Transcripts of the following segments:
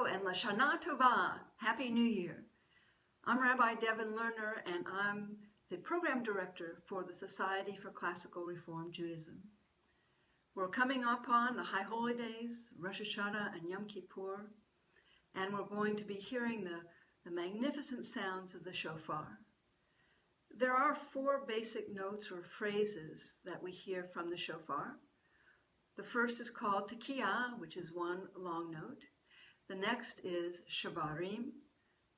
Hello and Lashana Tova, Happy New Year. I'm Rabbi Devin Lerner and I'm the Program Director for the Society for Classical Reform Judaism. We're coming up on the High Holy Days, Rosh Hashanah and Yom Kippur, and we're going to be hearing the magnificent sounds of the shofar. There are 4 basic notes or phrases that we hear from the shofar. The first is called Tekiah, which is 1 long note. The next is Shavarim,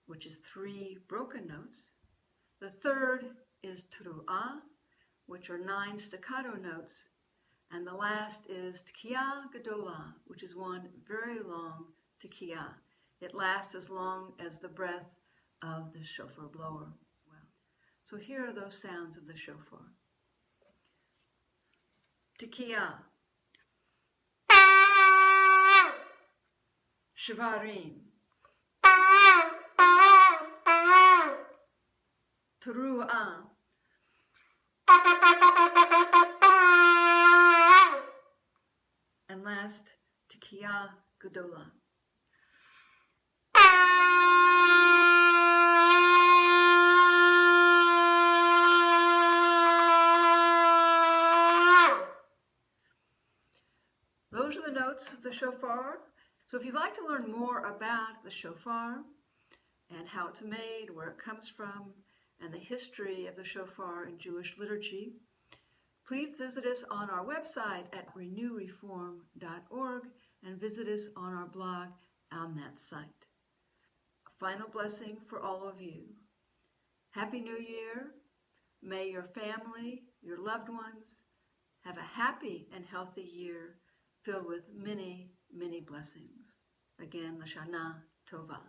which is 3 broken notes. The third is Teruah, which are 9 staccato notes. And the last is Tekiah Gedolah, which is 1 very long Tekiah. It lasts as long as the breath of the shofar blower as well. So here are those sounds of the shofar. Tekiah. Shavarim. Teruah. And last, Tekiah Gedolah. Those are the notes of the shofar. So if you'd like to learn more about the shofar and how it's made, where it comes from, and the history of the shofar in Jewish liturgy, please visit us on our website at renewreform.org and visit us on our blog on that site. A final blessing for all of you. Happy New Year. May your family, your loved ones, have a happy and healthy year filled with many, many blessings. Again, Lashana Tova.